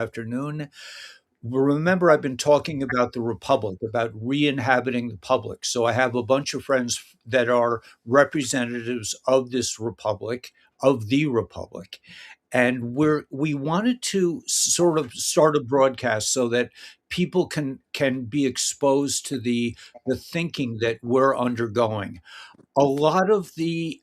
Afternoon. Remember, I've been talking about the Republic, about re-inhabiting the public. So I have a bunch of friends that are representatives of this Republic, of the Republic. And we wanted to sort of start a broadcast so that people can be exposed to the thinking that we're undergoing. A lot of the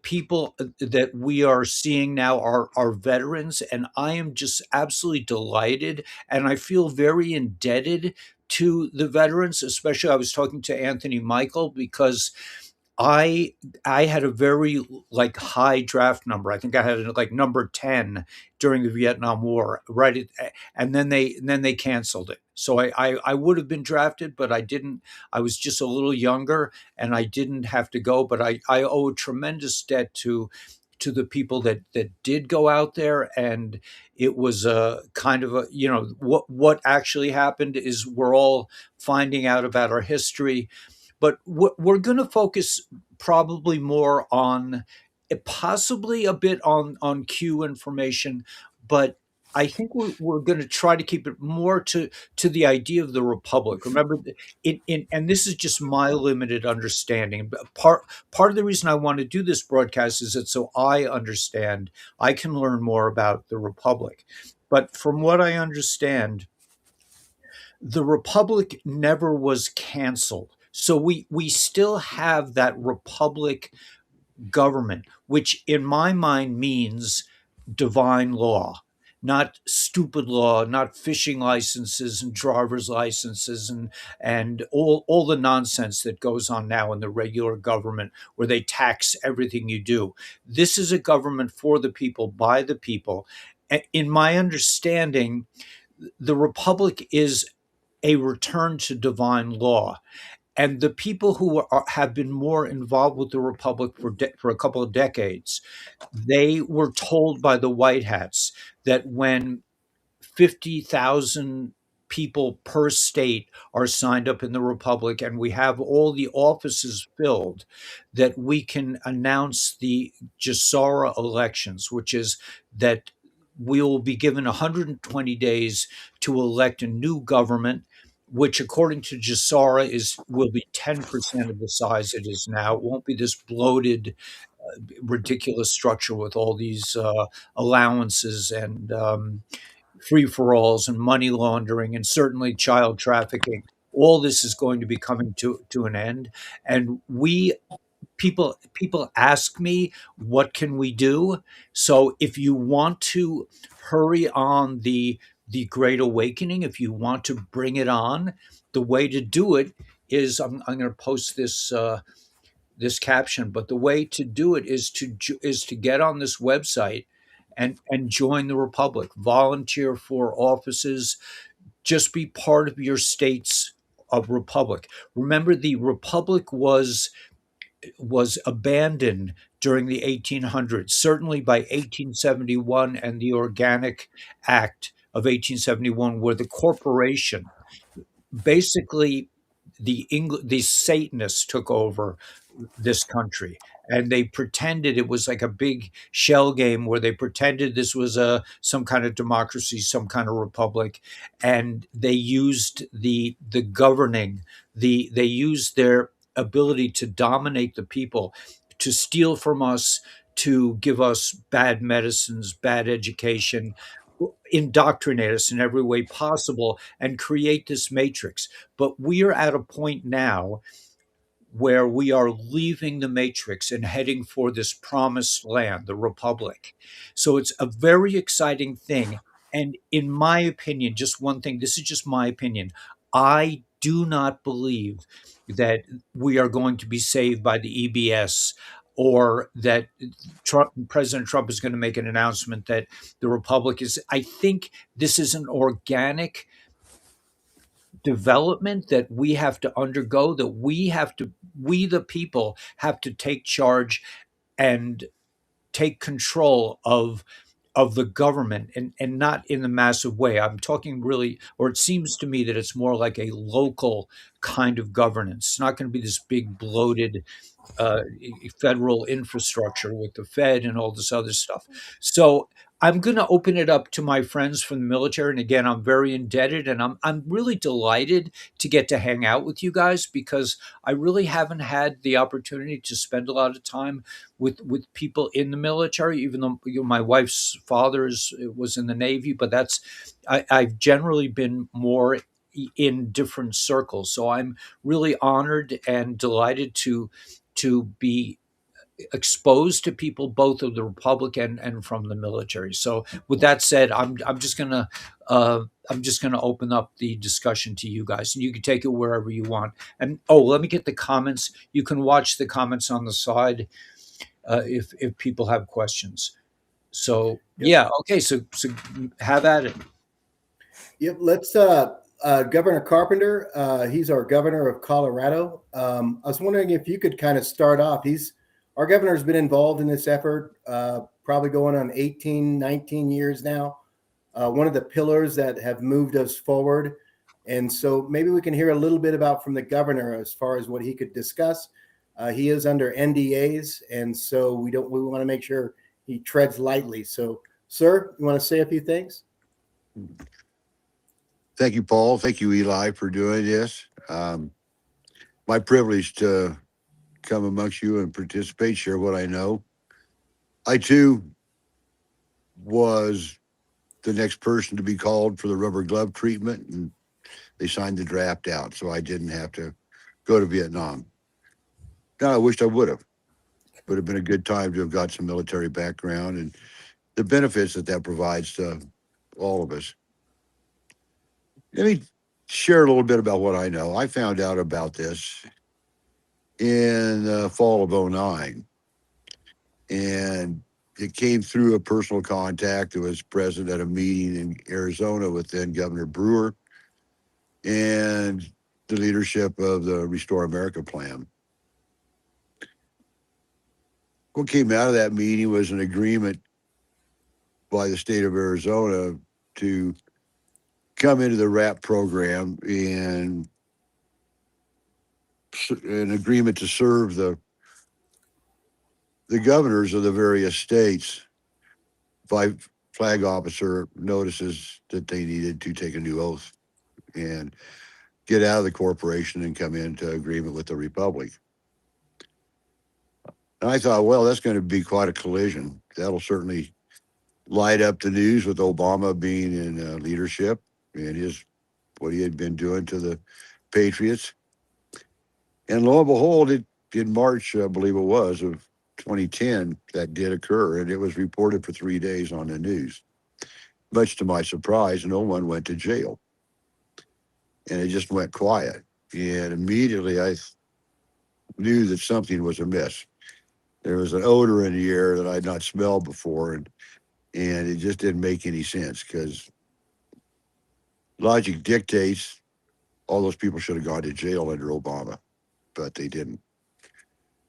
people that we are seeing now are veterans, and I am just absolutely delighted, and I feel very indebted to the veterans. Especially, I was talking to Anthony Michael because I I had a very like high draft number. I think I had like number 10 during the Vietnam War, right? And then they canceled it. So I would have been drafted, but I didn't. I was just a little younger, and I didn't have to go. But I owe a tremendous debt to the people that did go out there, and it was a kind of a what actually happened is we're all finding out about our history, but we're going to focus probably more on possibly a bit on Q information, but I think we're going to try to keep it more to the idea of the republic. Remember, and this is just my limited understanding. But part of the reason I want to do this broadcast is that so I understand, I can learn more about the republic. But from what I understand, the republic never was canceled, so we still have that republic government, which in my mind means divine law, not stupid law, not fishing licenses and driver's licenses and all the nonsense that goes on now in the regular government where they tax everything you do. This is a government for the people, by the people. In my understanding, the republic is a return to divine law. And the people who have been more involved with the republic for a couple of decades, they were told by the White Hats that when 50,000 people per state are signed up in the republic and we have all the offices filled, that we can announce the Jasara elections, which is that we will be given 120 days to elect a new government, which according to Jasara is will be 10% of the size it is now. It won't be this bloated, ridiculous structure with all these allowances and free for alls and money laundering and certainly child trafficking. All this is going to be coming to an end. And people ask me, what can we do? So if you want to hurry on the Great Awakening, if you want to bring it on, the way to do it is I'm going to post this caption, but the way to do it is to get on this website and join the republic, volunteer for offices, just be part of your state's republic. Remember, the republic was abandoned during the 1800s, certainly by 1871 and the Organic Act of 1871, where the corporation basically the Satanists took over this country, and they pretended it was like a big shell game where they pretended this was a some kind of democracy, some kind of republic, and they used the governing they used their ability to dominate the people, to steal from us, to give us bad medicines, bad education, indoctrinate us in every way possible and create this matrix. But we are at a point now where we are leaving the matrix and heading for this promised land, the republic. So it's a very exciting thing. And in my opinion, just one thing, this is just my opinion. I do not believe that we are going to be saved by the EBS, or that President Trump is going to make an announcement that the republic is. I think this is an organic development that we have to undergo, that we the people have to take charge and take control of the government, and not in a massive way. I'm talking really, or it seems to me that it's more like a local kind of governance. It's not going to be this big bloated federal infrastructure with the Fed and all this other stuff. So I'm going to open it up to my friends from the military, and again, I'm very indebted, and I'm really delighted to get to hang out with you guys because I really haven't had the opportunity to spend a lot of time with people in the military. Even though my wife's father was in the Navy, but I've generally been more in different circles. So I'm really honored and delighted to be exposed to people both of the Republic and from the military. So with that said, I'm just gonna I'm just gonna open up the discussion to you guys, and you can take it wherever you want. And oh, let me get the comments. You can watch the comments on the side if people have questions. So Yep. yeah, okay. So have at it. Yep. Let's Governor Carpenter. He's our governor of Colorado. I was wondering if you could kind of start off. He's Our governor's been involved in this effort, probably going on 18, 19 years now. One of the pillars that have moved us forward. And so maybe we can hear a little bit about from the governor as far as what he could discuss. He is under NDAs, and so we want to make sure he treads lightly. So, sir, you want to say a few things? Thank you, Paul. Thank you, Eli, for doing this. My privilege to come amongst you and participate, share what I know. I too was the next person to be called for the rubber glove treatment, and they signed the draft out, so I didn't have to go to Vietnam. Now, I wished I would have. Would have been a good time to have got some military background and the benefits that that provides to all of us. Let me share a little bit about what I know. I found out about this in the fall of '09, and it came through a personal contact that was present at a meeting in Arizona with then Governor Brewer and the leadership of the Restore America plan. What came out of that meeting was an agreement by the state of Arizona to come into the RAP program and an agreement to serve the governors of the various states by flag officer notices that they needed to take a new oath and get out of the corporation and come into agreement with the republic. And I thought, well, that's going to be quite a collision. That'll certainly light up the news with Obama being in leadership and what he had been doing to the patriots. And lo and behold, in March, I believe it was, of 2010, that did occur, and it was reported for 3 days on the news. Much to my surprise, no one went to jail, and it just went quiet. And immediately I knew that something was amiss. There was an odor in the air that I had not smelled before, and it just didn't make any sense because logic dictates all those people should have gone to jail under Obama, but they didn't.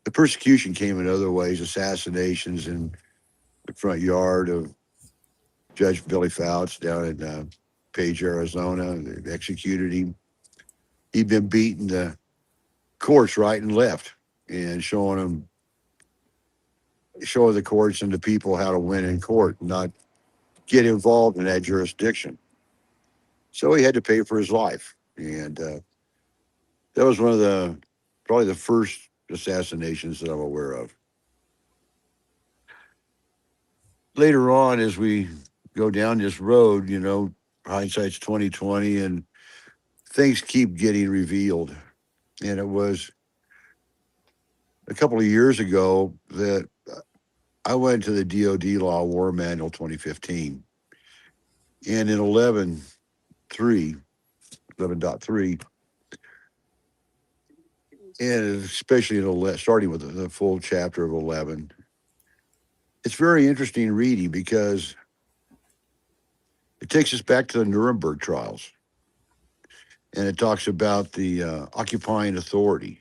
The persecution came in other ways, assassinations in the front yard of Judge Billy Fouts down in Page, Arizona. They executed him. He'd been beating the courts right and left and showing the courts and the people how to win in court, not get involved in that jurisdiction. So he had to pay for his life. And that was probably the first assassinations that I'm aware of. Later on, as we go down this road, hindsight's 2020, and things keep getting revealed. And it was a couple of years ago that I went to the DoD Law War Manual 2015, and in 11.3, and especially starting with the full chapter of 11, it's very interesting reading because it takes us back to the Nuremberg trials, and it talks about the occupying authority,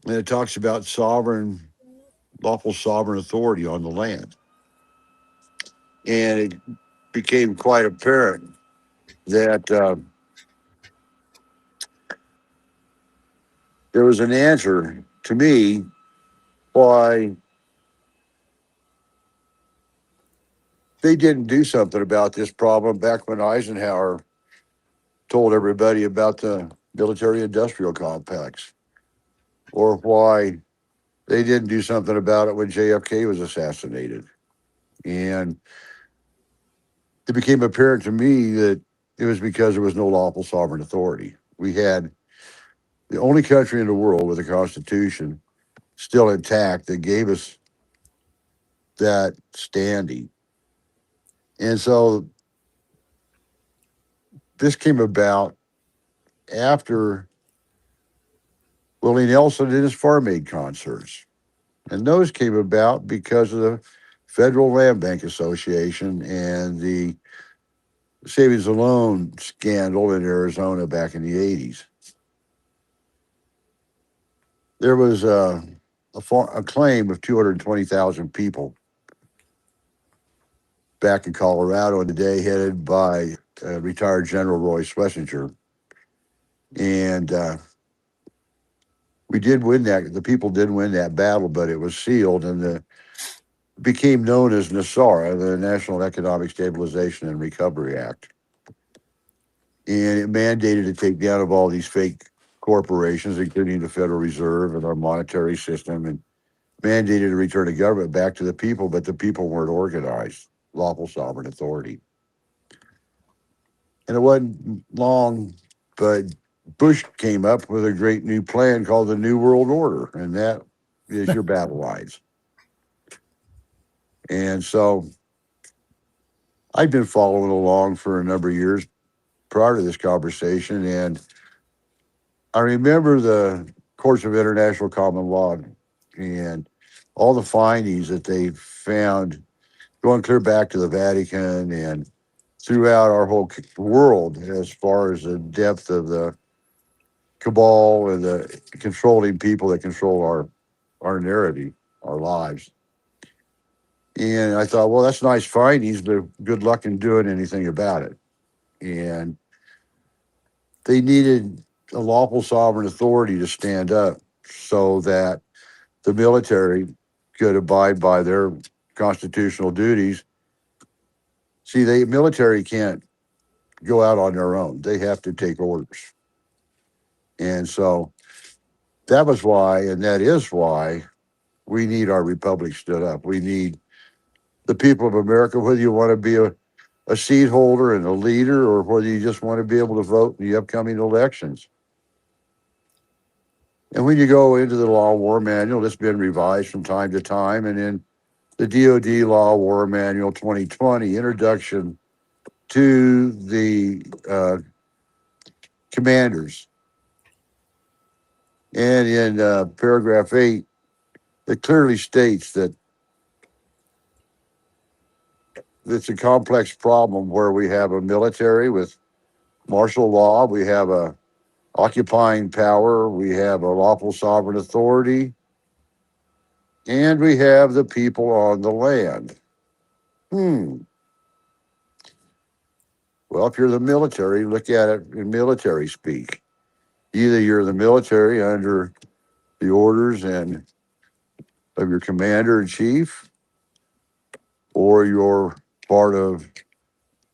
and it talks about lawful sovereign authority on the land. And it became quite apparent that there was an answer to me why they didn't do something about this problem back when Eisenhower told everybody about the military industrial complex, or why they didn't do something about it when JFK was assassinated. And it became apparent to me that it was because there was no lawful sovereign authority. We had the only country in the world with a constitution still intact that gave us that standing. And so this came about after Willie Nelson did his Farm Aid concerts. And those came about because of the Federal Land Bank Association and the savings and loan scandal in Arizona back in the 80s. There was a claim of 220,000 people back in Colorado in the day, headed by retired General Roy Schlesinger. And we did win that. The people did win that battle, but it was sealed, and became known as NASARA, the National Economic Stabilization and Recovery Act. And it mandated to take down of all these fake corporations, including the Federal Reserve and our monetary system, and mandated to return the government back to the people, but the people weren't organized, lawful sovereign authority. And it wasn't long, but Bush came up with a great new plan called the New World Order, and that is your battle lines. And so I've been following along for a number of years prior to this conversation, and I remember the Courts of International Common Law and all the findings that they found going clear back to the Vatican and throughout our whole world as far as the depth of the cabal and the controlling people that control our narrative, our lives. And I thought, well, that's nice findings, but good luck in doing anything about it. And they needed a lawful sovereign authority to stand up so that the military could abide by their constitutional duties. See, the military can't go out on their own. They have to take orders. And so that was why, and that is why, we need our republic stood up. We need the people of America, whether you want to be a seat holder and a leader, or whether you just want to be able to vote in the upcoming elections. And when you go into the Law War Manual, it's been revised from time to time, and in the DoD Law War Manual 2020, Introduction to the Commanders. And in paragraph 8, it clearly states that it's a complex problem where we have a military with martial law, we have a occupying power, we have a lawful sovereign authority, and we have the people on the land. Well, if you're the military, look at it in military speak. Either you're the military under the orders and of your commander in chief, or you're part of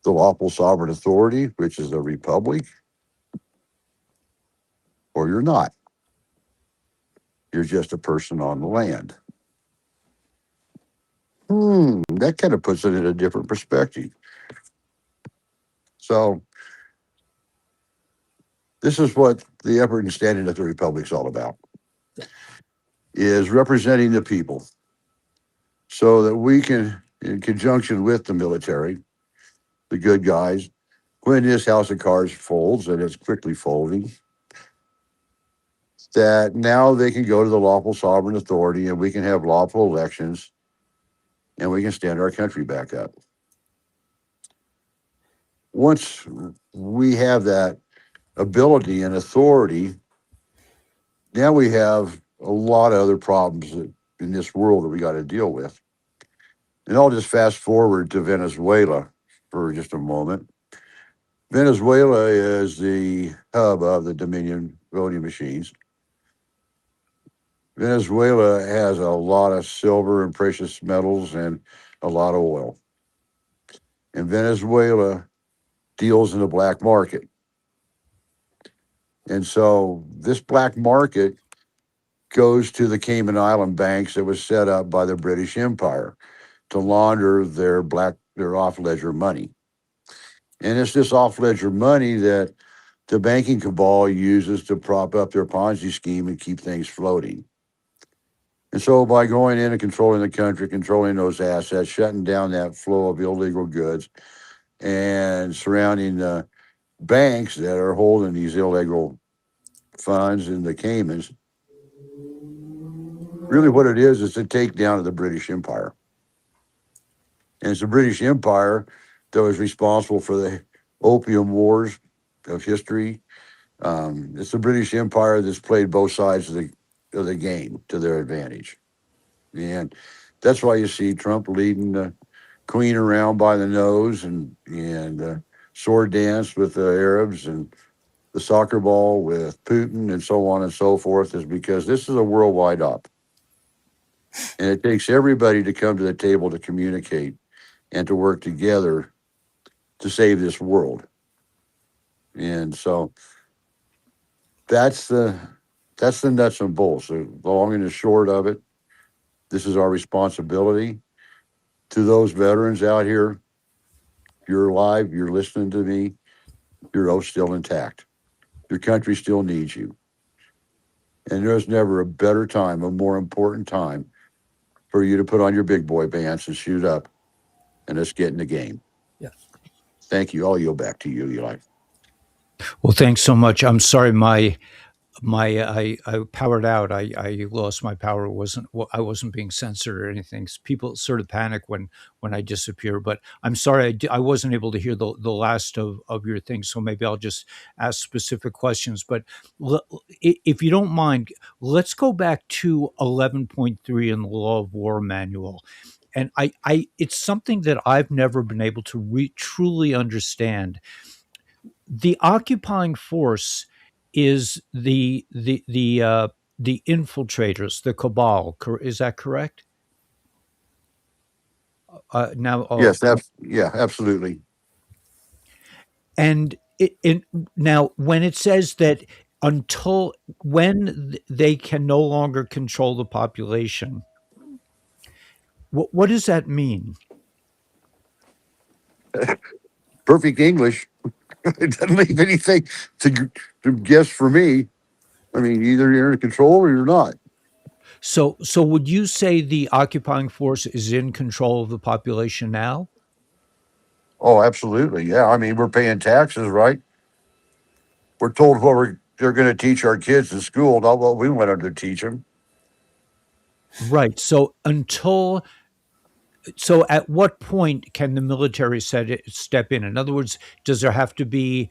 the lawful sovereign authority, which is a republic, or you're not. You're just a person on the land. That kind of puts it in a different perspective. So this is what the effort and standing of the republic is all about, is representing the people so that we can, in conjunction with the military, the good guys, when this house of cards folds, and it's quickly folding, that now they can go to the lawful sovereign authority and we can have lawful elections and we can stand our country back up. Once we have that ability and authority, now we have a lot of other problems in this world that we got to deal with. And I'll just fast forward to Venezuela for just a moment. Venezuela is the hub of the Dominion voting machines. Venezuela has a lot of silver and precious metals and a lot of oil. and Venezuela deals in the black market. And so this black market goes to the Cayman Island banks that was set up by the British Empire to launder their off ledger money. And it's this off ledger money that the banking cabal uses to prop up their Ponzi scheme and keep things floating. And so by going in and controlling the country, controlling those assets, shutting down that flow of illegal goods, and surrounding the banks that are holding these illegal funds in the Caymans, really what it is a takedown of the British Empire. And it's the British Empire that was responsible for the opium wars of history. It's the British Empire that's played both sides of the game to their advantage. And that's why you see Trump leading the Queen around by the nose and sword dance with the Arabs and the soccer ball with Putin and so on and so forth, is because this is a worldwide op. And it takes everybody to come to the table to communicate and to work together to save this world. And so that's the nuts and bolts. The long and the short of it, this is our responsibility to those veterans out here. You're alive, you're listening to me, your oath's still intact. Your country still needs you. And there's never a better time, a more important time for you to put on your big boy pants and shoot up and let's get in the game. Yes. Thank you. I'll yield back to you, Eli. Well, thanks so much. I'm sorry, I powered out. I lost my power. I wasn't being censored or anything. People sort of panic when I disappear. But I'm sorry, I wasn't able to hear the last of your things. So maybe I'll just ask specific questions. But if you don't mind, let's go back to 11.3 in the Law of War Manual. And it's something that I've never been able to truly understand. The occupying force is the infiltrators, the cabal. Is that correct? Now, Yes, yeah, absolutely. and now when it says that until when they can no longer control the population, what does that mean? Perfect English. It doesn't leave anything to guess for me. I mean, either you're in control or you're not. So would you say the occupying force is in control of the population now? Oh, absolutely. Yeah. I mean, we're paying taxes, right? We're told what they're going to teach our kids in school, not what we want them to teach them. Right. So at what point can the military step in? In other words, does there have to be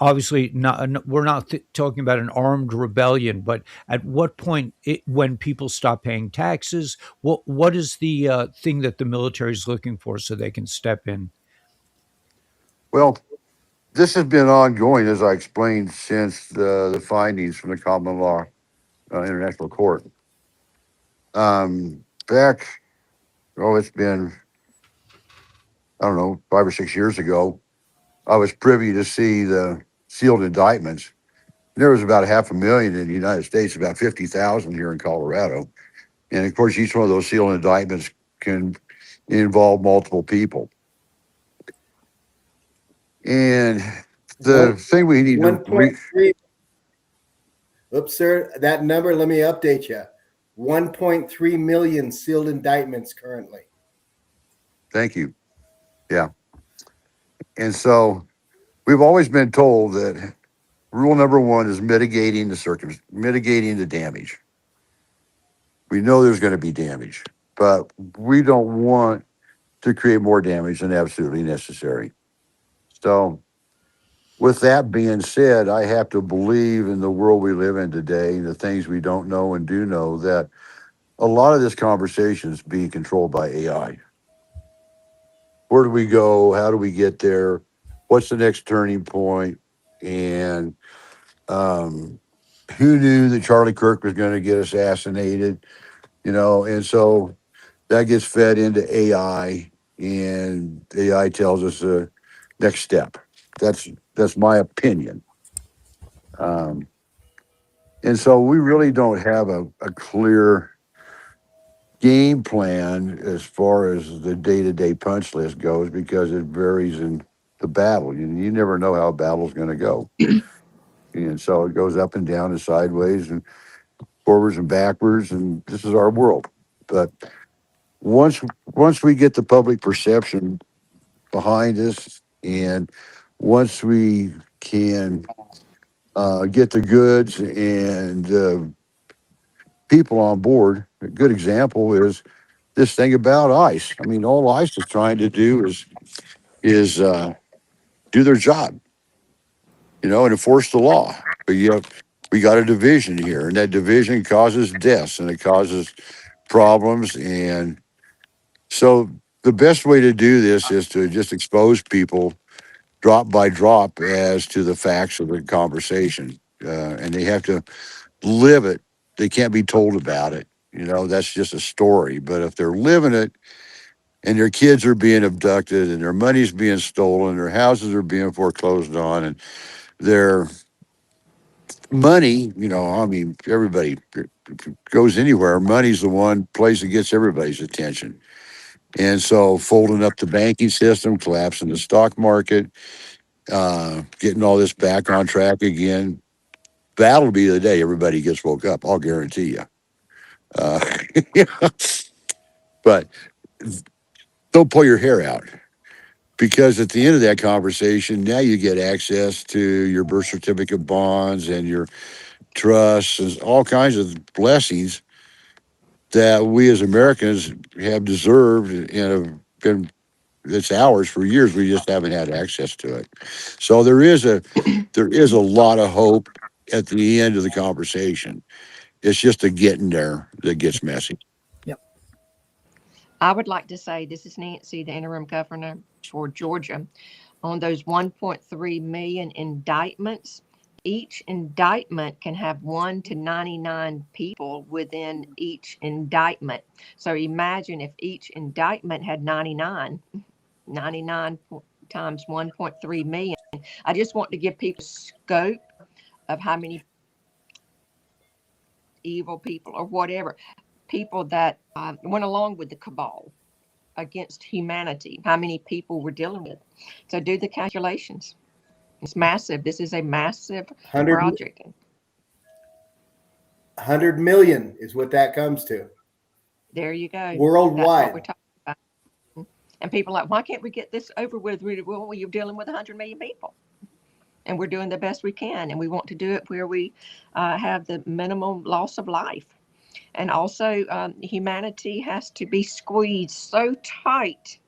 obviously not, we're not talking about an armed rebellion, but at what point when people stop paying taxes, what is the thing that the military is looking for so they can step in? Well, this has been ongoing, as I explained, since the findings from the Common Law International Court. Back, it's been, I don't know, 5 or 6 years ago, I was privy to see the sealed indictments. There was about 500,000 in the United States, about 50,000 here in Colorado. And of course, each one of those sealed indictments can involve multiple people. And the thing we need to 1.3. Oops, sir. That number, let me update you. 1.3 million sealed indictments currently. Thank you. Yeah. And so we've always been told that rule number one is mitigating the damage. We know there's going to be damage, but we don't want to create more damage than absolutely necessary. So with that being said, I have to believe in the world we live in today, the things we don't know and do know, that a lot of this conversation is being controlled by AI. Where do we go? How do we get there? What's the next turning point? And who knew that Charlie Kirk was going to get assassinated? And so that gets fed into AI. and AI tells us the next step. That's my opinion. Um, and so we really don't have a clear game plan as far as the day-to-day punch list goes because it varies in the battle. You never know how a battle's going to go. And so it goes up and down and sideways and forwards and backwards, and this is our world. But once once we get the public perception behind us, and once we can get the goods and people on board, a good example is this thing about ICE. I mean, all ICE is trying to do is do their job, and enforce the law. But we got a division here, and that division causes deaths and it causes problems. And so the best way to do this is to just expose people drop by drop as to the facts of the conversation. And they have to live it. They can't be told about it. That's just a story. But if they're living it and their kids are being abducted and their money's being stolen, their houses are being foreclosed on, and their money, I mean, everybody goes anywhere. Money's the one place that gets everybody's attention. And so folding up the banking system, collapsing the stock market, getting all this back on track again, that'll be the day everybody gets woke up. I'll guarantee you. Uh, but don't pull your hair out because at the end of that conversation, now you get access to your birth certificate bonds and your trusts and all kinds of blessings that we as Americans have deserved and have been it's ours for years. We just haven't had access to it. So there is a lot of hope at the end of the conversation. It's just the getting there that gets messy. Yep. I would like to say this is Nancy, the interim governor for Georgia. On those 1.3 million indictments, each indictment can have 1 to 99 people within each indictment. So imagine if each indictment had 99 times 1.3 million. I just want to give people scope of how many evil people or whatever people that went along with the cabal against humanity, how many people we're dealing with. So do the calculations. It's massive. This is a massive 100, project. 100 million is what that comes to There you go. That's what we're worldwide. talking about. And people are like, why can't we get this over with? Well, you're dealing with 100 million people. And we're doing the best we can. And we want to do it where we have the minimum loss of life. And also, humanity has to be squeezed so tight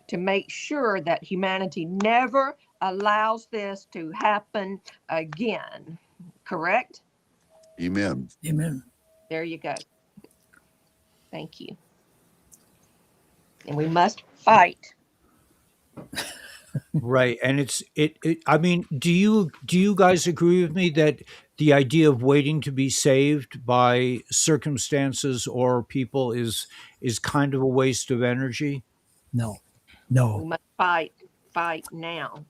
to make sure that humanity never allows this to happen again. Correct? Amen. Amen. There you go. Thank you. And we must fight. Right, and I mean, do you guys agree with me that the idea of waiting to be saved by circumstances or people is kind of a waste of energy? No. We No. must fight now.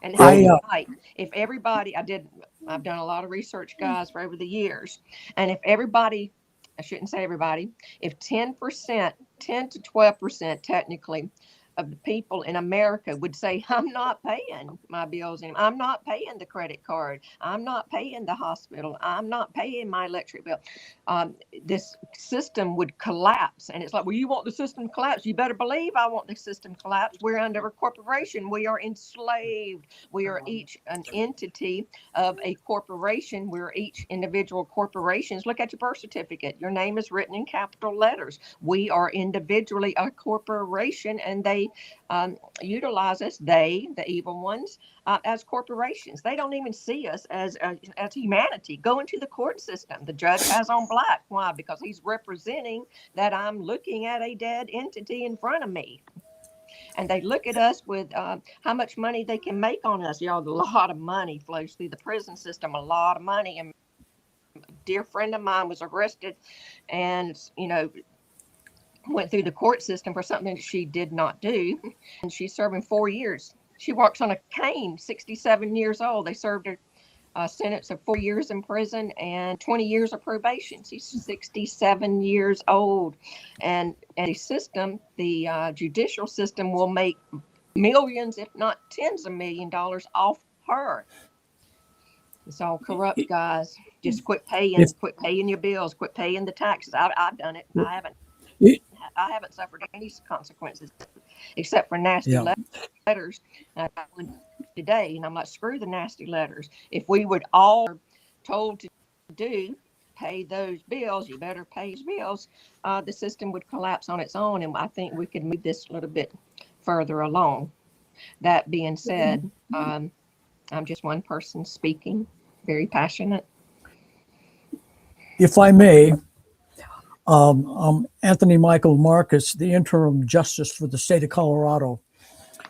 And how do I you fight? If everybody, I've done a lot of research, guys, for over the years. And if everybody, I shouldn't say everybody, if 10%, 10 to 12% technically of the people in America would say, I'm not paying my bills anymore. I'm not paying the credit card. I'm not paying the hospital. I'm not paying my electric bill. This system would collapse. And it's like, well, you want the system to collapse? You better believe I want the system to collapse. We're under a corporation. We are enslaved. We are each an entity of a corporation. We're each individual corporations. Look at your birth certificate. Your name is written in capital letters. We are individually a corporation, and they utilize us, the evil ones, as corporations. They don't even see us as humanity. Go into the court system. The judge has on black. Why? Because he's representing that I'm looking at a dead entity in front of me. And they look at us with how much money they can make on us. A lot of money flows through the prison system, a lot of money. And a dear friend of mine was arrested and, went through the court system for something that she did not do. And she's serving 4 years. She walks on a cane, 67 years old. They served her a sentence of 4 years in prison and 20 years of probation. She's 67 years old. And the system, the judicial system, will make millions, if not tens of $millions off her. It's all corrupt, guys. Just quit paying your bills, quit paying the taxes. I've done it. I haven't suffered any consequences except for nasty letters today. And I'm like, screw the nasty letters. If we would all told to do, pay those bills, you better pay your bills, the system would collapse on its own. And I think we could move this a little bit further along. That being said, I'm just one person speaking, very passionate. If I may, I'm Anthony Michael Marcus, the interim justice for the state of Colorado.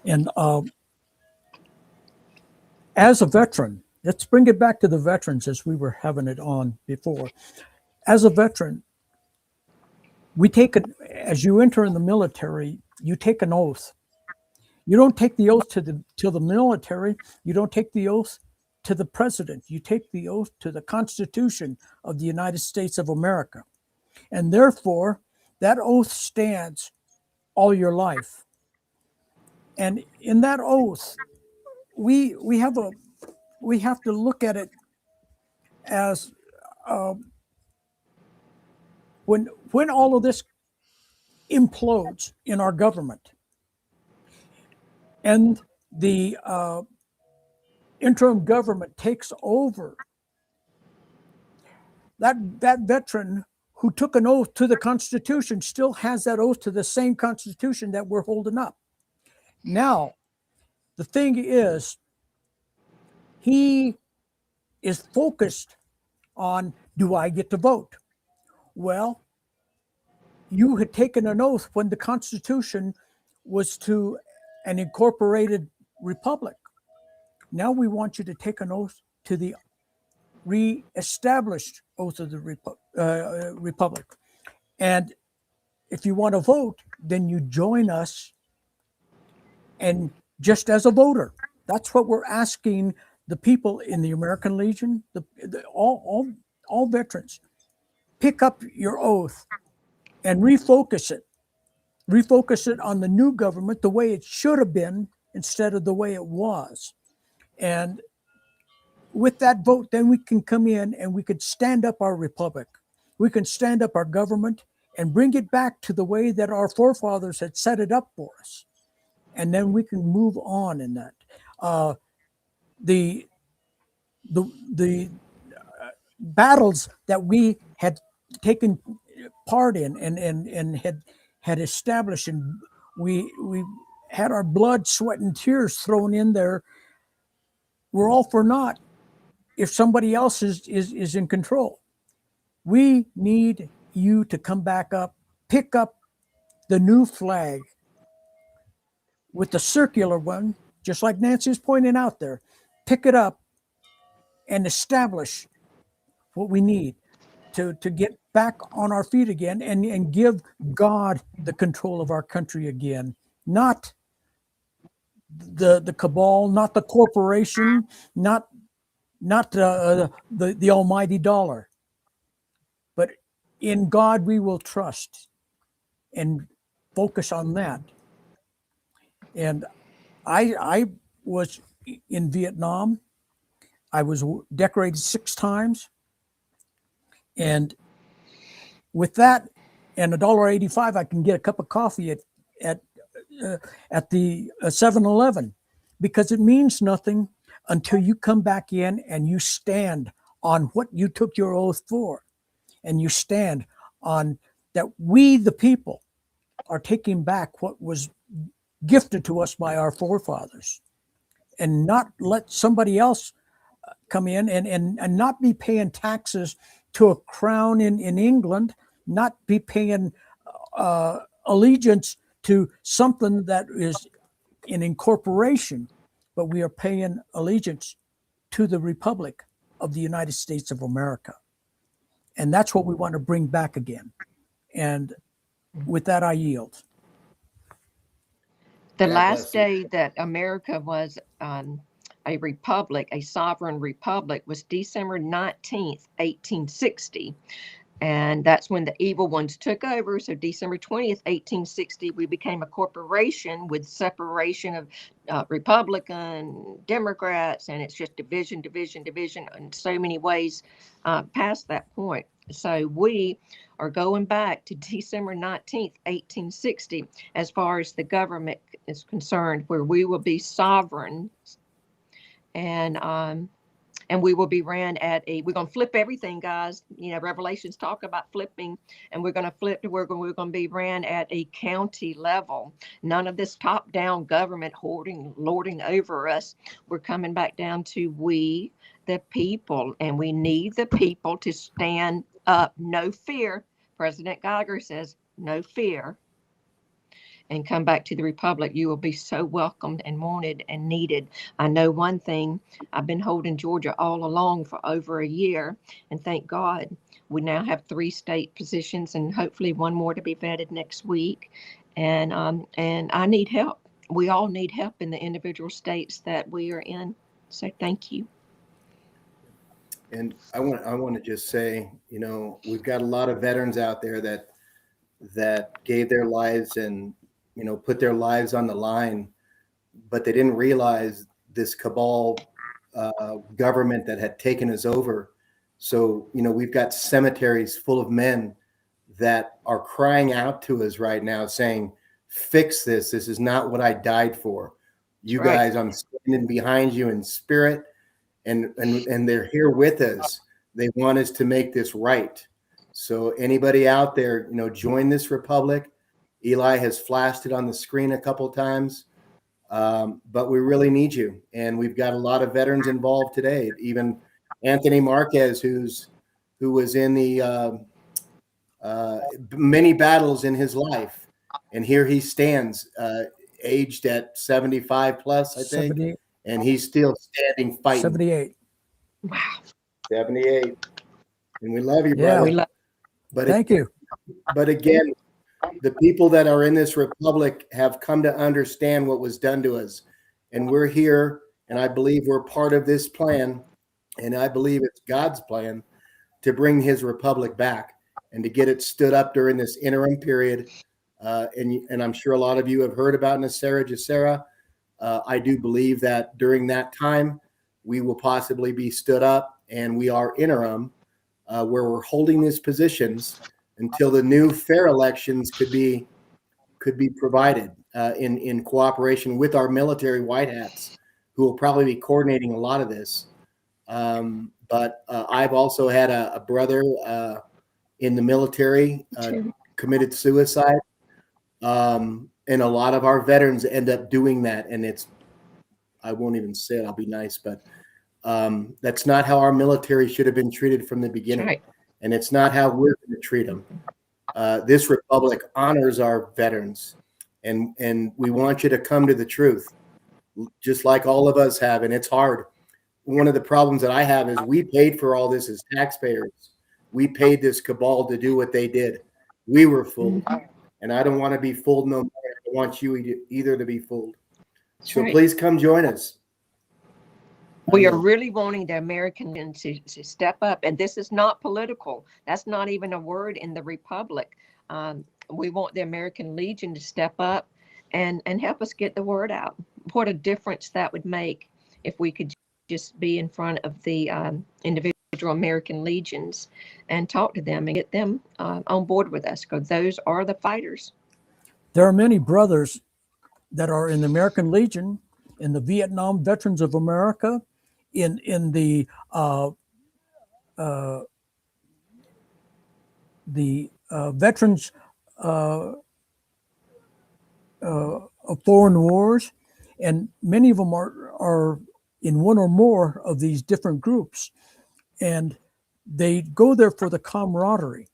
And as a veteran, let's bring it back to the veterans as we were having it on before. As a veteran, as you enter in the military, you take an oath. You don't take the oath to the military. You don't take the oath to the president. You take the oath to the Constitution of the United States of America. And therefore, that oath stands all your life. And in that oath, we have to look at it as when all of this implodes in our government and the interim government takes over, that veteran who took an oath to the Constitution still has that oath to the same Constitution that we're holding up. Now, the thing is, he is focused on, do I get to vote? Well, you had taken an oath when the Constitution was to an incorporated republic. Now we want you to take an oath to the re-established oath of the republic. And if you want to vote, then you join us, and just as a voter. That's what we're asking the people in the American Legion, all veterans. Pick up your oath and refocus it. Refocus it on the new government the way it should have been instead of the way it was. And with that vote, then we can come in and we could stand up our republic. We can stand up our government and bring it back to the way that our forefathers had set it up for us. And then we can move on in that. The battles that we had taken part in and had established, and we had our blood, sweat, and tears thrown in there, we're all for naught if somebody else is in control. We need you to come back up, pick up the new flag with the circular one, just like Nancy's pointing out there. Pick it up and establish what we need to get back on our feet again and give God the control of our country again, not the cabal, not the corporation, not the almighty dollar, but in God we will trust and focus on that. And I was in Vietnam. I was decorated 6 times. And with that and $1.85, I can get a cup of coffee at the 7-Eleven, because it means nothing until you come back in and you stand on what you took your oath for. And you stand on that we, the people, are taking back what was gifted to us by our forefathers, and not let somebody else come in and not be paying taxes to a crown in England, not be paying allegiance to something that is an incorporation, but we are paying allegiance to the Republic of the United States of America. And that's what we want to bring back again. And With that, I yield. The God last bless you. day that America was a republic, a sovereign republic, was December 19th, 1860. And that's when the evil ones took over. So December 20th, 1860, we became a corporation with separation of Republican, Democrats, and it's just division, division, division in so many ways past that point. So we are going back to December 19th, 1860, as far as the government is concerned, where we will be sovereign, and we will be ran at we're going to flip everything, guys. You know, Revelations talk about flipping, and we're going to flip to where we're going to be ran at a county level. None of this top down government lording over us. We're coming back down to we, the people, and we need the people to stand up. No fear. President Geiger says, no fear. And come back to the Republic. You will be so welcomed and wanted and needed. I know one thing. I've been holding Georgia all along for over a year, and thank God we now have 3 state positions and hopefully one more to be vetted next week. And I need help. We all need help in the individual states that we are in. So thank you. And I want to just say, you know, we've got a lot of veterans out there that gave their lives and, you know, put their lives on the line, but they didn't realize this cabal government that had taken us over. So, you know, we've got cemeteries full of men that are crying out to us right now saying, fix this. This is not what I died for. You That's right. guys, I'm standing behind you in spirit, and they're here with us. They want us to make this right. So anybody out there, you know, join this republic. Eli has flashed it on the screen a couple times, but we really need you. And we've got a lot of veterans involved today. Even Anthony Marquez, who was in the many battles in his life, and here he stands, aged at 75 plus, I think, 78. and he's still standing, fighting. 78. Wow. 78. And we love you, Yeah. brother. We love. But Thank you. But again, the people that are in this republic have come to understand what was done to us. And we're here, and I believe we're part of this plan. And I believe it's God's plan to bring his republic back and to get it stood up during this interim period. And I'm sure a lot of you have heard about Nasera Jacera. I do believe that during that time, we will possibly be stood up, and we are interim, where we're holding these positions until the new fair elections could be provided in cooperation with our military white hats, who will probably be coordinating a lot of this. But I've also had a brother in the military committed suicide, and a lot of our veterans end up doing that. And I won't even say it. I'll be nice, but that's not how our military should have been treated from the beginning. Right. And it's not how we're going to treat them. This republic honors our veterans, and we want you to come to the truth, just like all of us have. And it's hard. One of the problems that I have is we paid for all this as taxpayers. We paid this cabal to do what they did. We were fooled, and I don't want to be fooled no more. I want you either to be fooled. That's So right. please come join us. We are really wanting the Americans to step up, and this is not political. That's not even a word in the Republic. We want the American Legion to step up and help us get the word out. What a difference that would make if we could just be in front of the individual American Legions and talk to them and get them on board with us, because those are the fighters. There are many brothers that are in the American Legion, in the Vietnam Veterans of America, in the veterans of foreign wars, and many of them are in one or more of these different groups, and they go there for the camaraderie,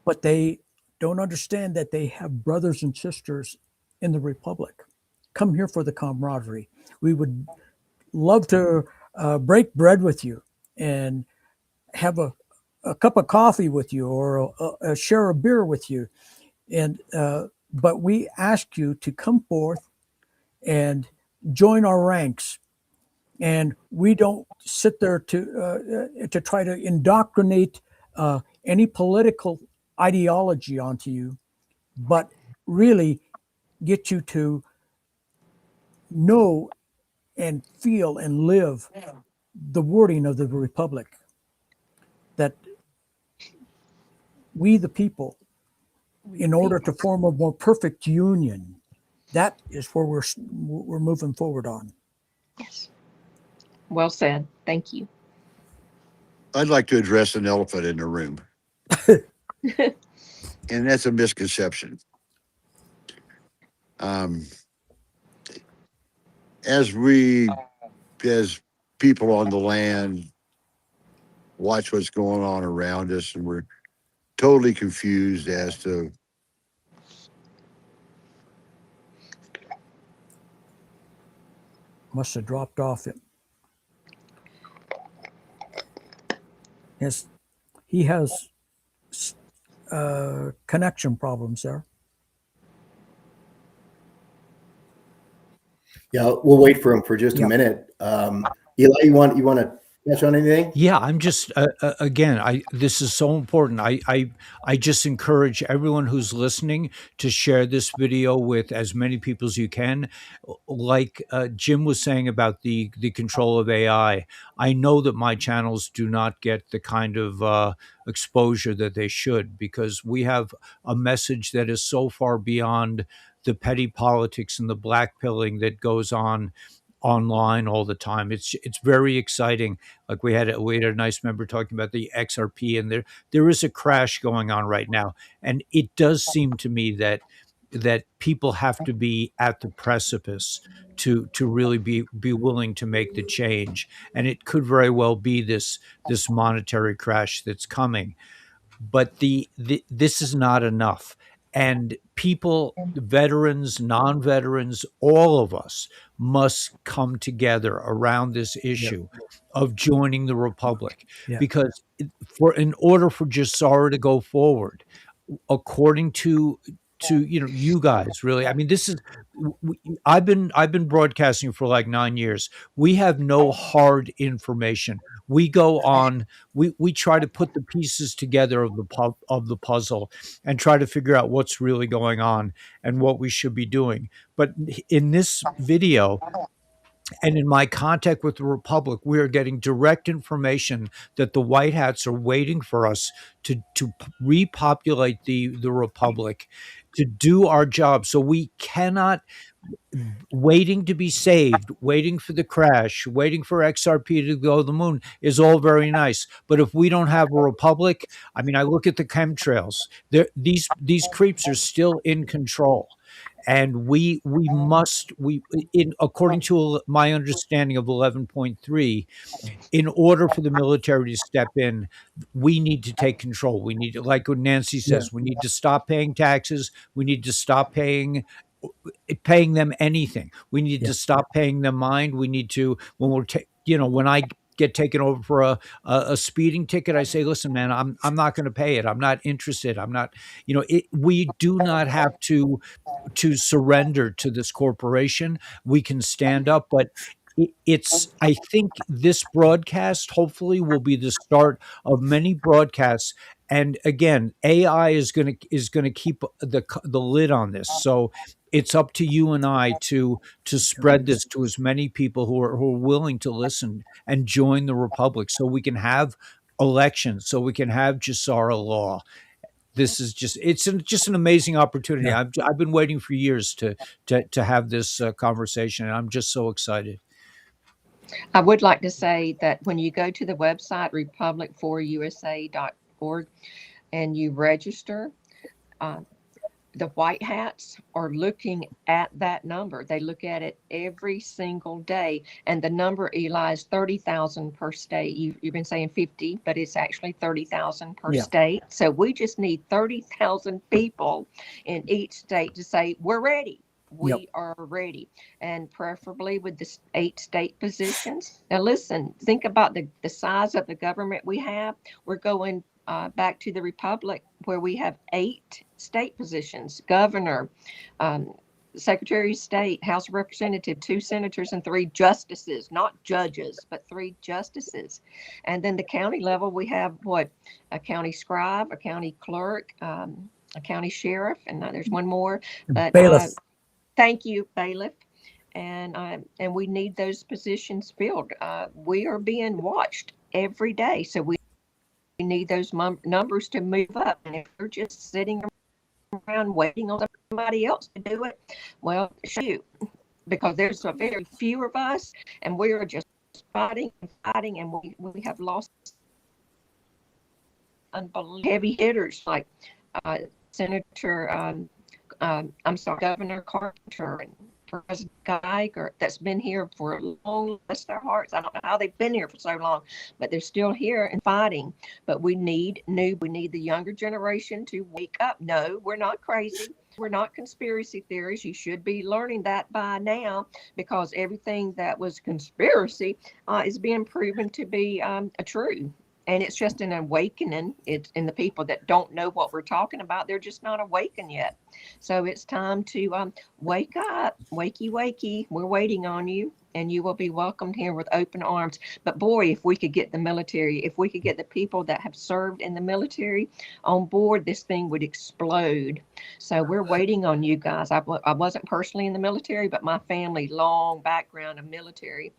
but they don't understand that they have brothers and sisters in the Republic. Come here for the camaraderie. We would love to break bread with you and have a a cup of coffee with you or share a beer with you. And but we ask you to come forth and join our ranks. And we don't sit there to try to indoctrinate any political ideology onto you, but really get you to know and feel and live the wording of the Republic, that we the people, in order to form a more perfect union, that is where we're moving forward on. Yes. Well said. Thank you. I'd like to address an elephant in the room, and that's a misconception. Um, as people on the land watch what's going on around us, and we're totally confused as to Must have dropped off it. Yes, he has connection problems there. Yeah, we'll wait for him for just a Yeah. minute. Eli, you want to touch on anything? Yeah, I'm just again, this is so important. I just encourage everyone who's listening to share this video with as many people as you can. Like Jim was saying about the control of AI, I know that my channels do not get the kind of exposure that they should, because we have a message that is so far beyond the petty politics and the blackpilling that goes on online all the time. It's very exciting. Like we had a nice member talking about the XRP, and there is a crash going on right now, and it does seem to me that people have to be at the precipice to really be willing to make the change, and it could very well be this monetary crash that's coming. But this is not enough, and people, veterans, non-veterans, all of us must come together around this issue of joining the Republic. Yeah. Because in order for Jassara to go forward, according to you guys, really, I mean, this is I've been broadcasting for like 9 years. We have no hard information. We go on, we try to put the pieces together of the puzzle and try to figure out what's really going on and what we should be doing. But in this video, and in my contact with the Republic, we are getting direct information that the White Hats are waiting for us to repopulate the Republic, to do our job. So we cannot, waiting to be saved, waiting for the crash, waiting for XRP to go to the moon is all very nice. But if we don't have a Republic, I mean, I look at the chemtrails. These creeps are still in control. And we must, according to my understanding of 11.3, in order for the military to step in, we need to take control. We need to, like what Nancy says, we need to stop paying taxes. We need to stop paying them anything. We need to stop paying them mind. We need to, when when I get taken over for a speeding ticket, I say, listen, man, I'm not going to pay it. I'm not interested. I'm not, we do not have to surrender to this corporation. We can stand up, but I think this broadcast hopefully will be the start of many broadcasts. And again, AI is going to keep the lid on this. So it's up to you and I to spread this to as many people who are willing to listen and join the Republic, so we can have elections, so we can have Jassara law. This is just an amazing opportunity. Yeah. I've been waiting for years to have this conversation, and I'm just so excited. I would like to say that when you go to the website republic4usa.org and you register, the White Hats are looking at that number. They look at it every single day. And the number, Eli, is 30,000 per state. You've been saying 50, but it's actually 30,000 per state. So we just need 30,000 people in each state to say, we're ready. We are ready, and preferably with the 8 state positions. Now, listen, think about the size of the government we have. We're going back to the Republic, where we have 8 state positions: governor, um, Secretary of State, House of Representative, 2 senators, and 3 justices, not judges, but 3 justices. And then the county level, we have what? A county scribe, a county clerk, a county sheriff, and there's one more. But Bailiff. thank you, bailiff. And we need those positions filled. We are being watched every day, so we need those numbers to move up. And if we're just sitting around waiting on somebody else to do it, well, shoot, because there's a very few of us, and we are just fighting and fighting, and we have lost unbelievable heavy hitters like Senator, I'm sorry, Governor Carter and President Geiger, that's been here for a long, bless their hearts. I don't know how they've been here for so long, but they're still here and fighting. But we need the younger generation to wake up. No, we're not crazy. We're not conspiracy theories. You should be learning that by now, because everything that was conspiracy is being proven to be true. And it's just an awakening. It's in the people that don't know what we're talking about. They're just not awakened yet. So it's time to wake up, wakey, wakey. We're waiting on you, and you will be welcomed here with open arms. But boy, if we could get the military, if we could get the people that have served in the military on board, this thing would explode. So we're waiting on you guys. I wasn't personally in the military, but my family, long background of military.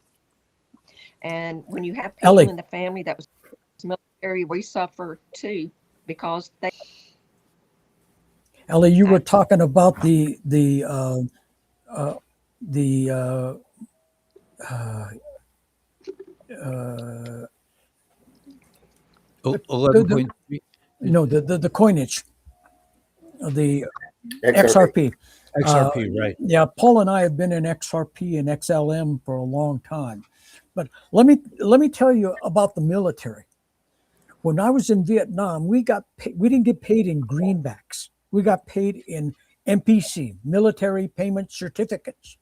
And when you have people Ellie. in the family that was military, we suffer too, because they. Ellie, you were talking about the 11.3 the coinage, the XRP. XRP, right? Yeah, Paul and I have been in XRP and XLM for a long time, but let me tell you about the military. When I was in Vietnam, we didn't get paid in greenbacks. We got paid in MPC, military payment certificates,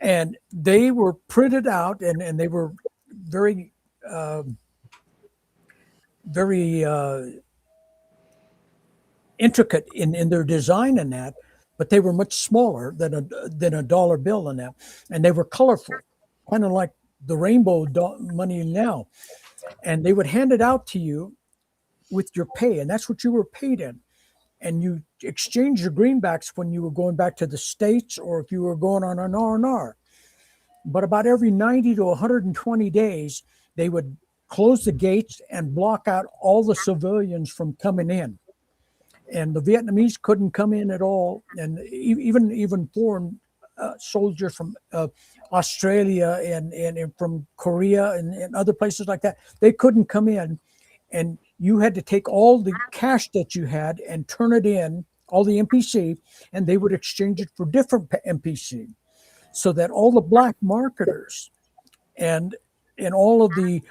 and they were printed out, and they were very intricate in their design and that, but they were much smaller than a dollar bill in that, and they were colorful, kind of like the rainbow money now. And they would hand it out to you with your pay, and that's what you were paid in. And you exchange your greenbacks when you were going back to the States, or if you were going on an R&R. But about every 90 to 120 days, they would close the gates and block out all the civilians from coming in. And the Vietnamese couldn't come in at all, and even foreign soldiers from Australia and from Korea and other places like that, they couldn't come in. And you had to take all the cash that you had and turn it in, all the MPC, and they would exchange it for different MPC, so that all the black marketers and all of the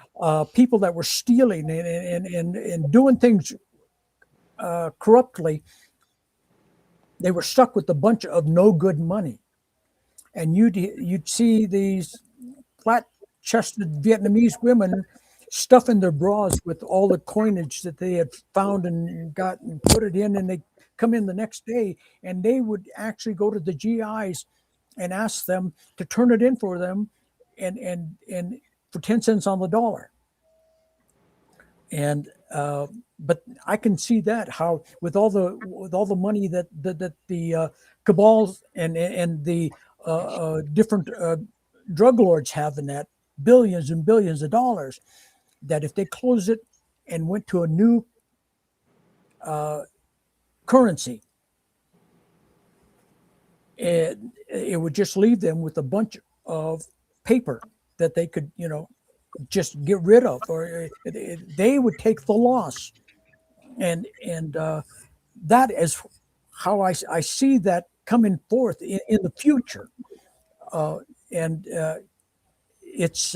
people that were stealing and doing things corruptly, they were stuck with a bunch of no good money. And you'd see these flat-chested Vietnamese women stuffing their bras with all the coinage that they had found and got and put it in, and they come in the next day, and they would actually go to the GIs and ask them to turn it in for them, and for 10 cents on the dollar. And but I can see that, how with all the money that the cabals and the different drug lords have in that, billions and billions of dollars, that if they close it and went to a new currency, it would just leave them with a bunch of paper that they could, just get rid of, or they would take the loss. And that is how I see that coming forth in the future. It's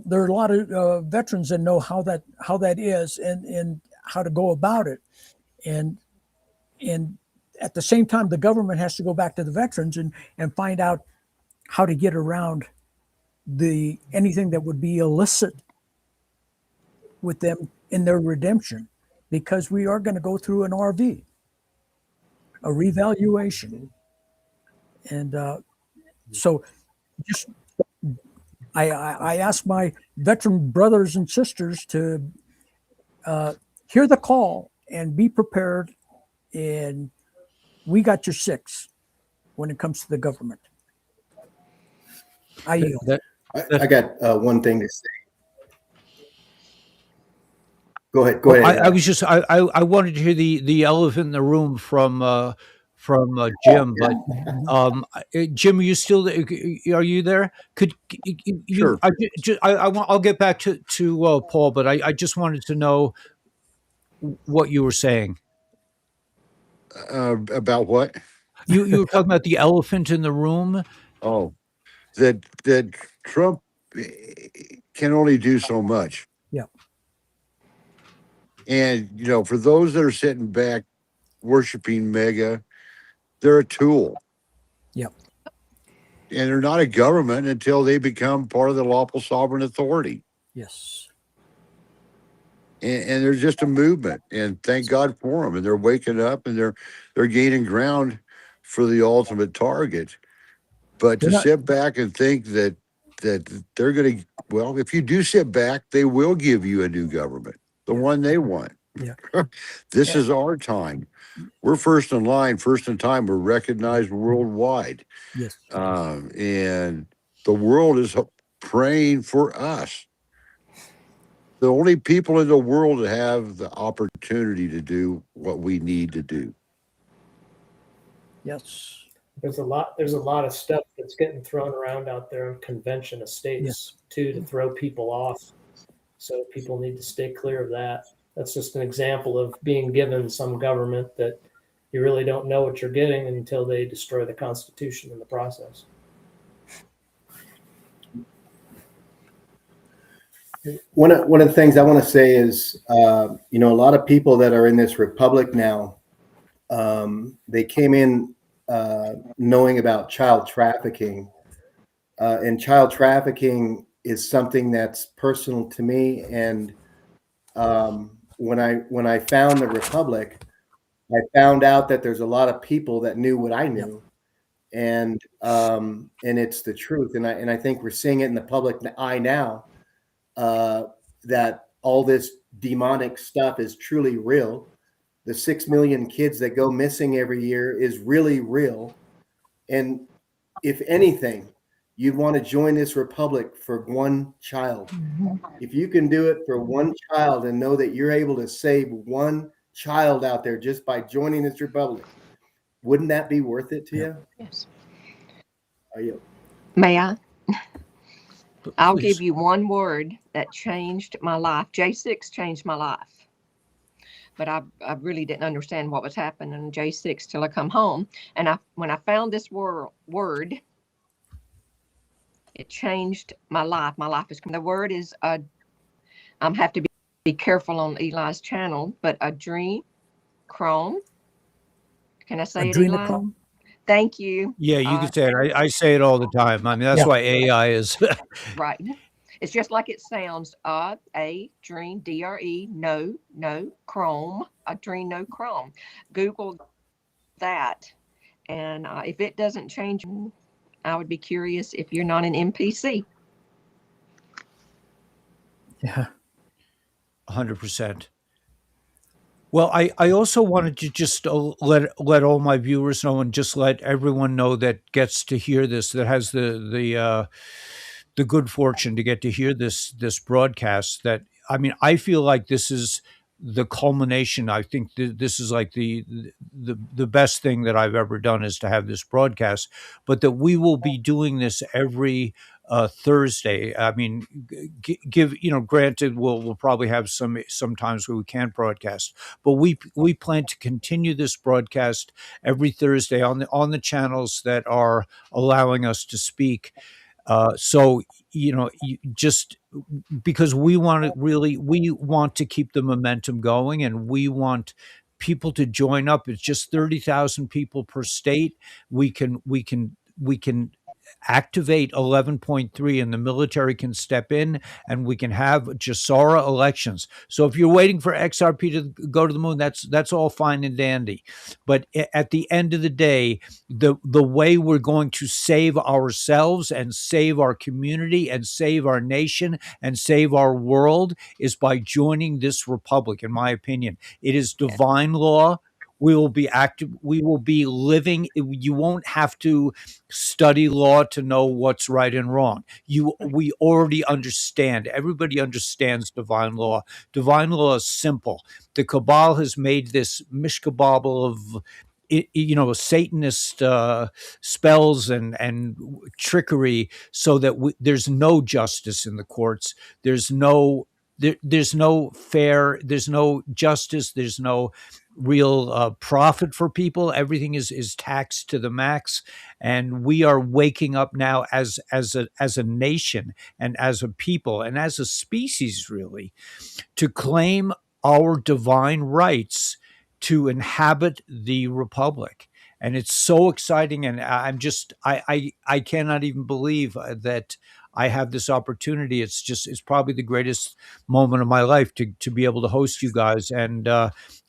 there are a lot of veterans that know how that is and how to go about it. And at the same time, the government has to go back to the veterans and find out how to get around anything that would be illicit with them in their redemption, because we are going to go through an RV, a revaluation. And so just I ask my veteran brothers and sisters to hear the call and be prepared. And we got your six when it comes to the government. I yield. I got one thing to say. Go ahead. Go ahead. I was just I wanted to hear the elephant in the room from Jim, but Jim, are you still there? Are you there? Could you? Sure. I'll get back to Paul, but I just wanted to know what you were saying. About what? You were talking about the elephant in the room. Oh, that Trump can only do so much. Yeah. And for those that are sitting back worshiping MAGA, they're a tool. Yep. And they're not a government until they become part of the lawful sovereign authority. Yes. And they're just a movement. And thank God for them. And they're waking up and they're gaining ground for the ultimate target. But to sit back and think that they're going to, well, if you do sit back, they will give you a new government, the one they want. Yeah. This is our time. We're first in line, first in time. We're recognized worldwide. Yes. And the world is praying for us. The only people in the world that have the opportunity to do what we need to do. Yes. There's a lot of stuff that's getting thrown around out there in convention estates too, to throw people off. So people need to stay clear of that. That's just an example of being given some government that you really don't know what you're getting until they destroy the Constitution in the process. One of the things I want to say is, a lot of people that are in this republic now, they came in knowing about child trafficking, and child trafficking is something that's personal to me. And when I found the republic, I found out that there's a lot of people that knew what I knew, and it's the truth. And I think we're seeing it in the public eye now, that all this demonic stuff is truly real. The 6 million kids that go missing every year is really real. And if anything, you'd want to join this republic for one child. If you can do it for one child and know that you're able to save one child out there just by joining this republic, wouldn't that be worth it to you? Yes. May I? I'll give you one word that changed my life. J6 changed my life. But I really didn't understand what was happening in J6 till I come home. And when I found this word, it changed my life. My life is, the word is, I have to be careful on Eli's channel, but adrenochrome. Can I say it, Eli? Thank you. Yeah, you can say it. I say it all the time. I mean, that's why AI is right. It's just like it sounds. Dream, DRE, chrome, adrenochrome. Google that, and if it doesn't change, I would be curious if you're not an NPC. Yeah, 100%. Well, I also wanted to just let all my viewers know, and just let everyone know that gets to hear this, that has the good fortune to get to hear this broadcast, that, I mean, I feel like this is the culmination. I think this is like the best thing that I've ever done, is to have this broadcast, but that we will be doing this every Thursday. I mean, granted, we'll probably have some times where we can't broadcast, but we plan to continue this broadcast every Thursday on the channels that are allowing us to speak. So, just because we want to keep the momentum going, and we want people to join up. It's just 30,000 people per state. We can activate 11.3 and the military can step in and we can have Jassara elections. So if you're waiting for XRP to go to the moon, that's all fine and dandy. But at the end of the day, the way we're going to save ourselves and save our community and save our nation and save our world is by joining this republic, in my opinion. It is divine law. We will be active. We will be living. You won't have to study law to know what's right and wrong. We already understand. Everybody understands divine law. Divine law is simple. The cabal has made this mishkabobble of Satanist spells and trickery, so that there's no justice in the courts. There's no fair. There's no justice. There's no real profit for people. Everything is taxed to the max, and we are waking up now as a nation and as a people and as a species, really, to claim our divine rights to inhabit the republic. And it's so exciting, and I cannot even believe that I have this opportunity. It's probably the greatest moment of my life to be able to host you guys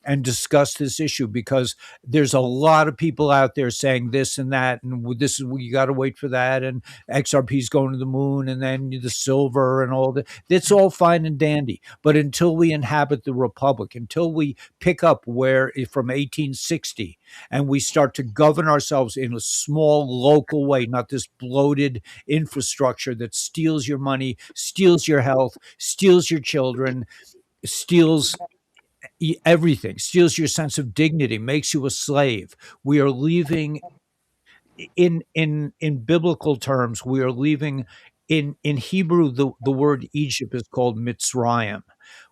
and discuss this issue, because there's a lot of people out there saying this and that, and this is, you got to wait for that, and XRP is going to the moon, and then the silver and all that. It's all fine and dandy, but until we inhabit the republic, until we pick up where from 1860, and we start to govern ourselves in a small local way, not this bloated infrastructure that steals your money, steals your health, steals your children, steals everything, steals your sense of dignity, makes you a slave. We are leaving, in biblical terms, we are leaving. In Hebrew, the word Egypt is called Mitzrayim.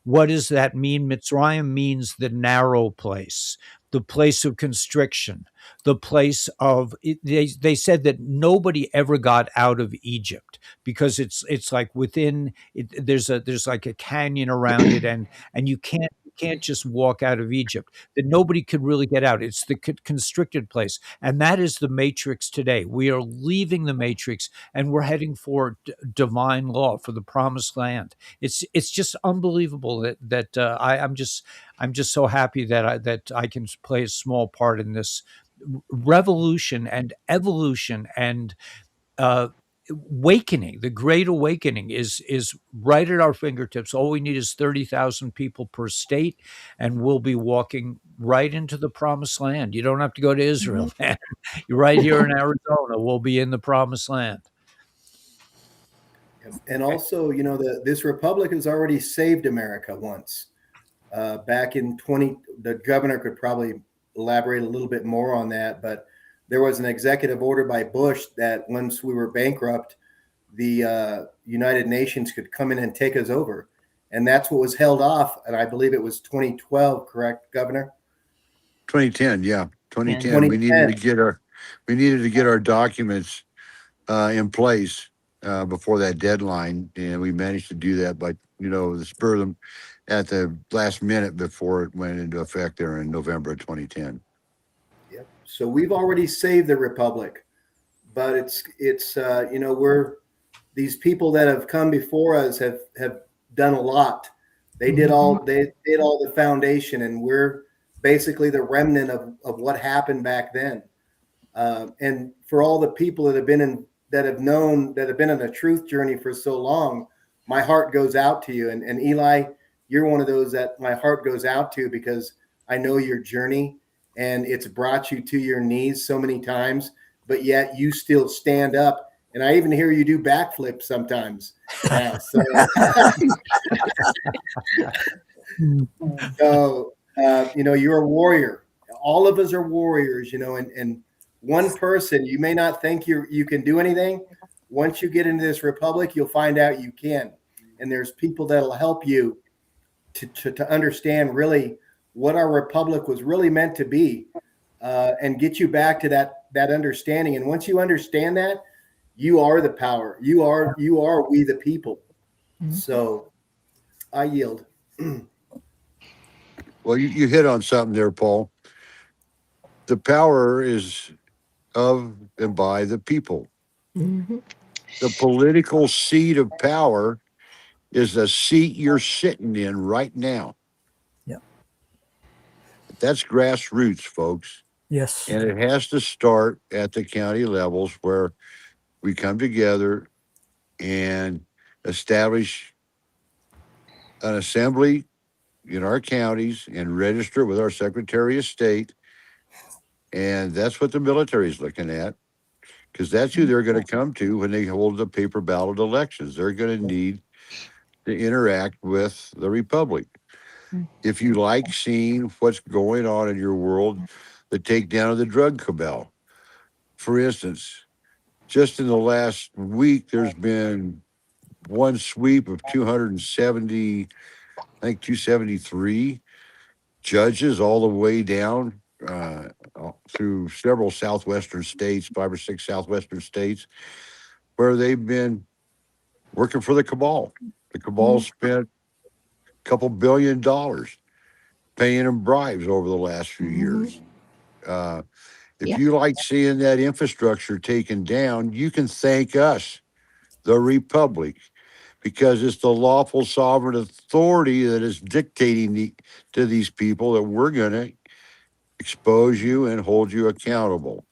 What does that mean? Mitzrayim means the narrow place, the place of constriction, the place of they said that nobody ever got out of Egypt, because it's like within it, there's like a canyon around it, and you can't just walk out of Egypt. That nobody could really get out. It's the constricted place, and that is the matrix today. We are leaving the matrix, and we're heading for divine law, for the promised land. It's just unbelievable that I'm just so happy that I can play a small part in this revolution and evolution and uh, awakening. The great awakening is right at our fingertips. All we need is 30,000 people per state, and we'll be walking right into the promised land. You don't have to go to Israel, man. You're right here in Arizona. We'll be in the promised land. And also, this republic has already saved America once. Back in the governor could probably elaborate a little bit more on that, but there was an executive order by Bush that once we were bankrupt, the United Nations could come in and take us over. And that's what was held off. And I believe it was 2012, correct, Governor? 2010, yeah, 2010. We needed to get our documents in place before that deadline, and we managed to do that by the spur of them at the last minute before it went into effect there in November of 2010. Yep. So we've already saved the republic, but it's we're these people that have come before us have done a lot. They did all the foundation, and we're basically the remnant of what happened back then. And for all the people that have been in a truth journey for so long, my heart goes out to you. And Eli, you're one of those that my heart goes out to, because I know your journey, and it's brought you to your knees so many times, but yet you still stand up. And I even hear you do backflips sometimes. So you're a warrior. All of us are warriors, and one person, you may not think you can do anything. Once you get into this republic, you'll find out you can. And there's people that'll help you to understand really what our republic was really meant to be, and get you back to that understanding. And once you understand that, you are the power. You are we the people. Mm-hmm. So I yield. Well, you hit on something there, Paul. The power is of and by the people. Hmm. The political seat of power is the seat you're sitting in right now. Yeah. That's grassroots, folks. Yes. And it has to start at the county levels where we come together and establish an assembly in our counties and register with our Secretary of State. And that's what the military is looking at, because that's who they're going to come to when they hold the paper ballot elections. They're going to need to interact with the Republic. If you like seeing what's going on in your world, the takedown of the drug cabal. For instance, just in the last week, there's been one sweep of 270, I think 273 judges all the way down through several southwestern states, 5 or 6 southwestern states, where they've been working for the cabal. The cabal spent a couple $1 billion paying them bribes over the last few years. Uh, if Yeah. you like seeing that infrastructure taken down, you can thank us, the Republic, because it's the lawful sovereign authority that is dictating to these people that we're going to expose you and hold you accountable.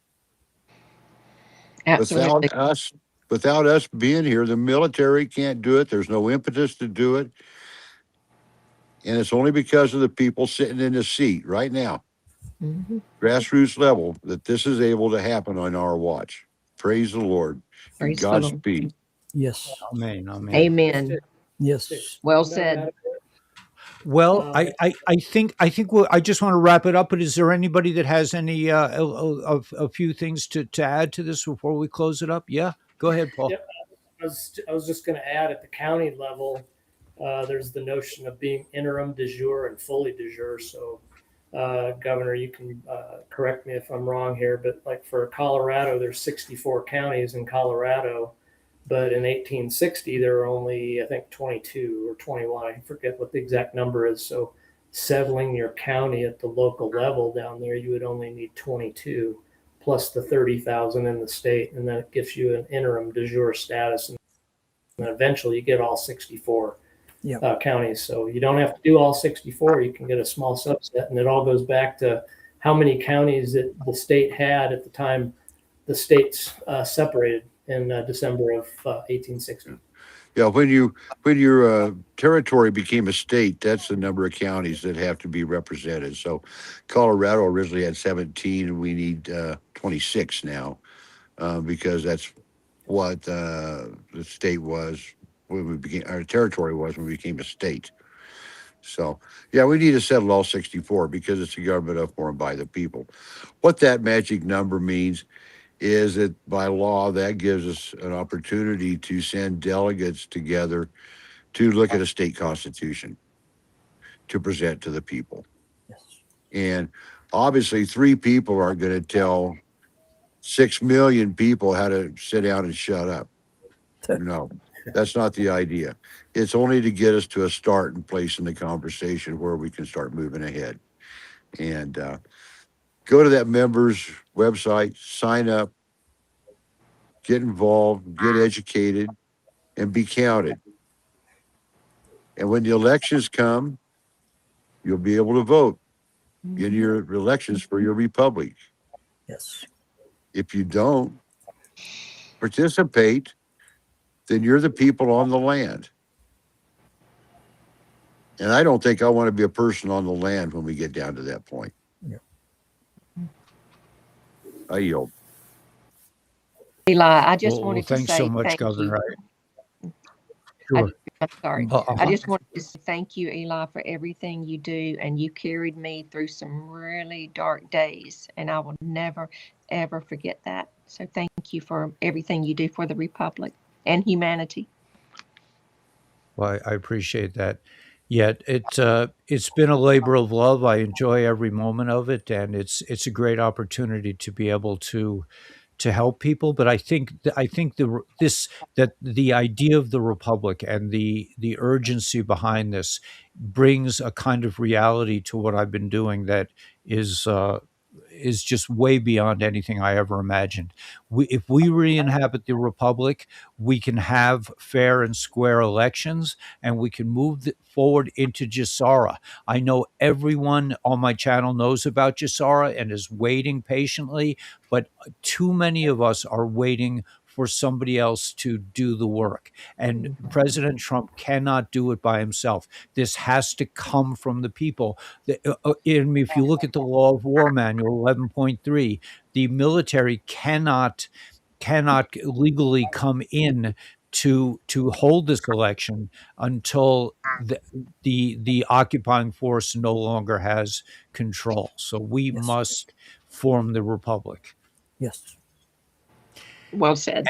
Absolutely. Without us being here, the military can't do it. There's no impetus to do it. And it's only because of the people sitting in the seat right now, Hmm. grassroots level, that this is able to happen on our watch. Praise the Lord and Praise the Lord. Godspeed. Yes. Amen. Amen. Amen. Yes. Well No, said. Madam- Well, Uh, I think I just want to wrap it up. But is there anybody that has any a few things to add to this before we close it up? Yeah, go ahead, Paul. Yep. I was just going to add at the county level, there's the notion of being interim de jure and fully de jure. So, Governor, you can correct me if I'm wrong here, but like for Colorado, there's 64 counties in Colorado, but in 1860 there were only I think 22 or 21. I forget what the exact number is. So, settling your county at the local level down there, you would only need 22 plus the 30,000 in the state, and then it gives you an interim de jure status, and then eventually you get all 64 counties. So you don't have to do all 64; you can get a small subset, and it all goes back to how many counties that the state had at the time the states separated in December of 1860. Yeah, when your territory became a state, that's the number of counties that have to be represented. So, Colorado originally had 17, and we need 26 now, because that's what the state was when we became our territory was when we became a state. So, yeah, we need to settle all 64 because it's a government of, for, and by the people. What that magic number means is that by law, that gives us an opportunity to send delegates together to look at a state constitution to present to the people. Yes. And obviously, 3 people aren't going to tell 6 million people how to sit down and shut up. No, that's not the idea. It's only to get us to a start and place in the conversation where we can start moving ahead. And go to that members website, sign up, get involved, get educated, and be counted. And when the elections come, you'll be able to vote in your elections for your republic. Yes. If you don't participate, then you're the people on the land. And I don't think I want to be a person on the land when we get down to that point. Yeah. I yield. Eli, I just Well, wanted to thanks so say much, thank you. Governor. I, Sure. I'm sorry. I Uh-huh. just wanted to say thank you, Eli, for everything you do. And you carried me through some really dark days. And I will never, ever forget that. So thank you for everything you do for the Republic and humanity. Well, I appreciate that. Yet it's been a labor of love. I enjoy every moment of it, and it's a great opportunity to be able to help people. But I think that the idea of the republic and the urgency behind this brings a kind of reality to what I've been doing that is is just way beyond anything I ever imagined. If we re-inhabit the republic, we can have fair and square elections, and we can move forward into Jasara. I know everyone on my channel knows about Jasara and is waiting patiently, but too many of us are waiting for somebody else to do the work. And President Trump cannot do it by himself. This has to come from the people. If you look at the Law of War Manual 11.3, the military cannot legally come in to hold this election until the occupying force no longer has control. So we Yes. must form the republic. Yes. Well said.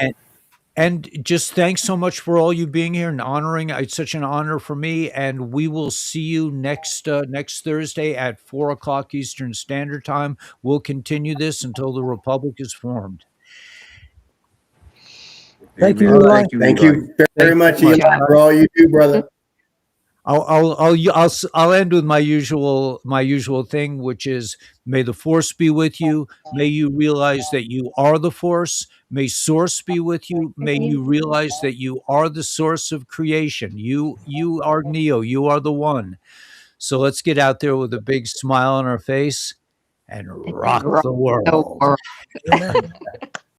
And just thanks so much for all you being here and honoring. It's such an honor for me. And we will see you next Thursday at 4 o'clock Eastern Standard Time. We'll continue this until the republic is formed. Thank you, Amen. Eli. Thank you, Thank Eli. you very much, Thank you Eli, for all you do, brother. I'll end with my usual thing, which is, may the force be with you. May you realize that you are the force. May source be with you. May you realize that you are the source of creation. You are Neo. You are the one. So let's get out there with a big smile on our face and rock Rock the the world. world. Amen.